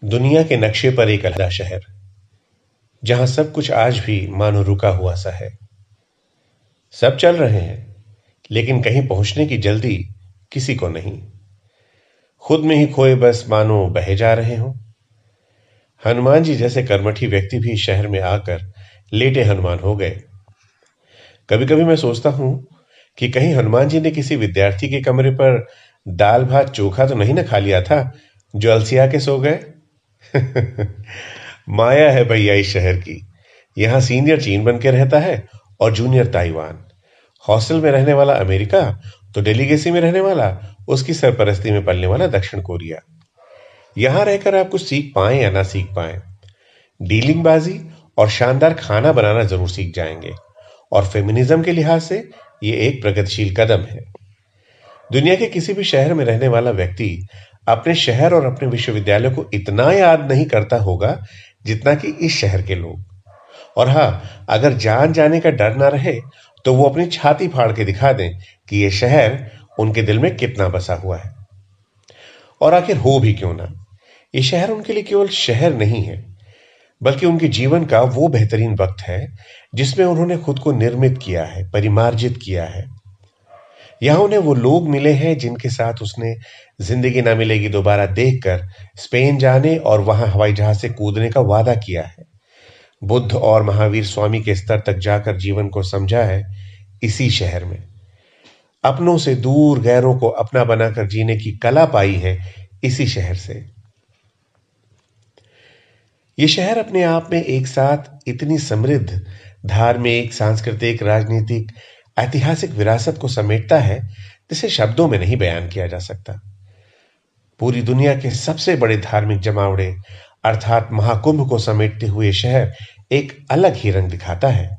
दुनिया के नक्शे पर एक अलग शहर, जहां सब कुछ आज भी मानो रुका हुआ सा है। सब चल रहे हैं, लेकिन कहीं पहुंचने की जल्दी किसी को नहीं। खुद में ही खोए बस मानो बहे जा रहे हों। हनुमान जी जैसे कर्मठी व्यक्ति भी शहर में आकर लेटे हनुमान हो गए। कभी कभी मैं सोचता हूं कि कहीं हनुमान जी ने किसी विद्यार्थी के कमरे पर दाल भात चोखा तो नहीं ना खा लिया था, जो अलसिया के सो गए। माया है भैया इस शहर की। यहां सीनियर चीन बन के रहता है और जूनियर ताइवान। हॉस्टल में रहने वाला अमेरिका तो डेलीगेसी में रहने वाला उसकी सरपरस्ती में पलने वाला दक्षिण कोरिया। यहां रहकर आप कुछ सीख पाए या ना सीख पाए, डीलिंग बाजी और शानदार खाना बनाना जरूर सीख जाएंगे। और फेमिनिज्म के लिहाज से ये एक प्रगतिशील कदम है। दुनिया के किसी भी शहर में रहने वाला व्यक्ति अपने शहर और अपने विश्वविद्यालय को इतना याद नहीं करता होगा जितना कि इस शहर के लोग। और हां, अगर जान जाने का डर ना रहे तो वो अपनी छाती फाड़ के दिखा दें कि ये शहर उनके दिल में कितना बसा हुआ है। और आखिर हो भी क्यों ना, ये शहर उनके लिए केवल शहर नहीं है, बल्कि उनके जीवन का वो बेहतरीन वक्त है जिसमें उन्होंने खुद को निर्मित किया है, परिमार्जित किया है। यहां उन्हें वो लोग मिले हैं जिनके साथ उसने जिंदगी ना मिलेगी दोबारा देखकर स्पेन जाने और वहां हवाई जहाज से कूदने का वादा किया है। बुद्ध और महावीर स्वामी के स्तर तक जाकर जीवन को समझा है इसी शहर में। अपनों से दूर गैरों को अपना बनाकर जीने की कला पाई है इसी शहर से। ये शहर अपने आप में एक साथ इतनी समृद्ध धार्मिक, सांस्कृतिक, राजनीतिक, ऐतिहासिक विरासत को समेटता है जिसे शब्दों में नहीं बयान किया जा सकता। पूरी दुनिया के सबसे बड़े धार्मिक जमावड़े अर्थात महाकुंभ को समेटते हुए शहर एक अलग ही रंग दिखाता है।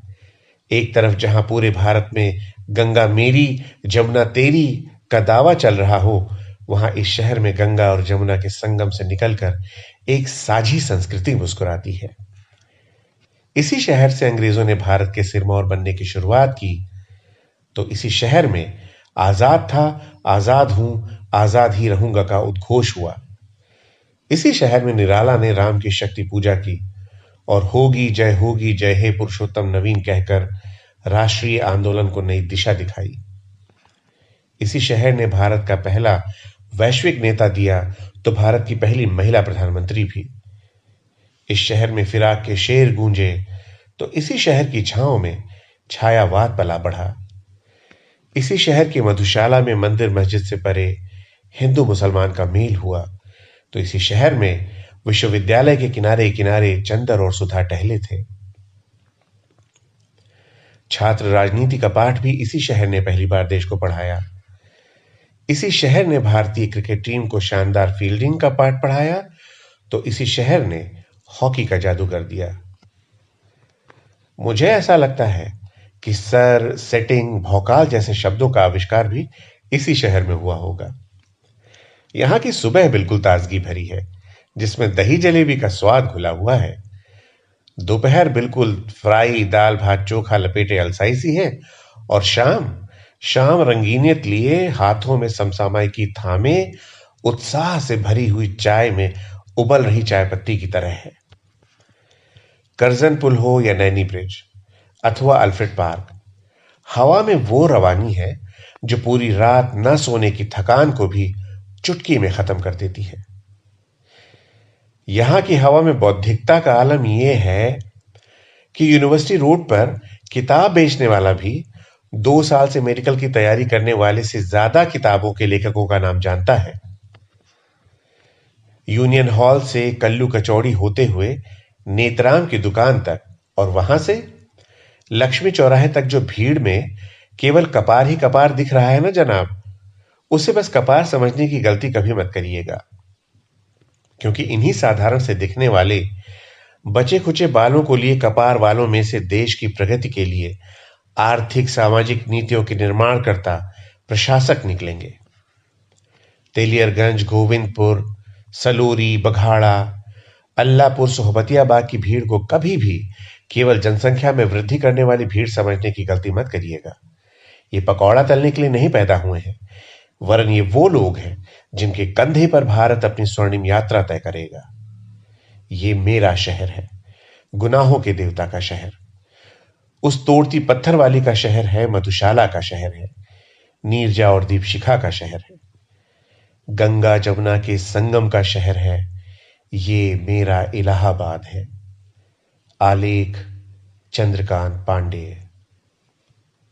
एक तरफ जहां पूरे भारत में गंगा मेरी जमुना तेरी का दावा चल रहा हो, वहां इस शहर में गंगा और जमुना के संगम से निकलकर एक साझी संस्कृति मुस्कुराती है। इसी शहर से अंग्रेजों ने भारत के सिरमौर बनने की शुरुआत की, तो इसी शहर में आजाद था, आजाद हूं, आजाद ही रहूंगा का उद्घोष हुआ। इसी शहर में निराला ने राम की शक्ति पूजा की और होगी जय हे पुरुषोत्तम नवीन कहकर राष्ट्रीय आंदोलन को नई दिशा दिखाई। इसी शहर ने भारत का पहला वैश्विक नेता दिया तो भारत की पहली महिला प्रधानमंत्री भी। इस शहर में फिराक के शेर गूंजे तो इसी शहर की छांव में छायावाद पला बढ़ा। इसी शहर की मधुशाला में मंदिर मस्जिद से परे हिंदू मुसलमान का मेल हुआ, तो इसी शहर में विश्वविद्यालय के किनारे किनारे चंदर और सुधा टहले थे। छात्र राजनीति का पाठ भी इसी शहर ने पहली बार देश को पढ़ाया। इसी शहर ने भारतीय क्रिकेट टीम को शानदार फील्डिंग का पाठ पढ़ाया, तो इसी शहर ने हॉकी का जादू कर दिया। मुझे ऐसा लगता है कि सर, सेटिंग, भौकाल जैसे शब्दों का आविष्कार भी इसी शहर में हुआ होगा। यहां की सुबह बिल्कुल ताजगी भरी है, जिसमें दही जलेबी का स्वाद घुला हुआ है। दोपहर बिल्कुल फ्राई दाल भात चोखा लपेटे अलसाई सी है। और शाम शाम रंगीनियत लिए हाथों में समसामयिकी थामे उत्साह से भरी हुई चाय में उबल रही चाय पत्ती की तरह है। करजन पुल हो या नैनी ब्रिज अथवा अल्फ्रेड पार्क, हवा में वो रवानी है जो पूरी रात न सोने की थकान को भी चुटकी में खत्म कर देती है। यहां की हवा में बौद्धिकता का आलम यह है कि यूनिवर्सिटी रोड पर किताब बेचने वाला भी 2 साल से मेडिकल की तैयारी करने वाले से ज्यादा किताबों के लेखकों का नाम जानता है। यूनियन हॉल से कल्लू कचौड़ी होते हुए नेत्राम की दुकान तक और वहां से लक्ष्मी चौराहे तक जो भीड़ में केवल कपार ही कपार दिख रहा है ना जनाब, उसे बस कपार समझने की गलती कभी मत करिएगा। क्योंकि इन्हीं साधारण से दिखने वाले बचे खुचे बालों को लिए कपार वालों में से देश की प्रगति के लिए आर्थिक सामाजिक नीतियों के निर्माण करता प्रशासक निकलेंगे। तेलियरगंज, गोविंदपुर, सलूरी, बघाड़ा, अल्लापुर, सोहबतियाबाग की भीड़ को कभी भी केवल जनसंख्या में वृद्धि करने वाली भीड़ समझने की गलती मत करिएगा। ये पकौड़ा तलने के लिए नहीं पैदा हुए हैं, वरन ये वो लोग हैं जिनके कंधे पर भारत अपनी स्वर्णिम यात्रा तय करेगा। ये मेरा शहर है, गुनाहों के देवता का शहर। उस तोड़ती पत्थर वाली का शहर है, मधुशाला का शहर है, नीरजा और दीपशिखा का शहर है। गंगा जमुना के संगम का शहर है, ये मेरा इलाहाबाद है। आलेख, चंद्रकांत पांडे।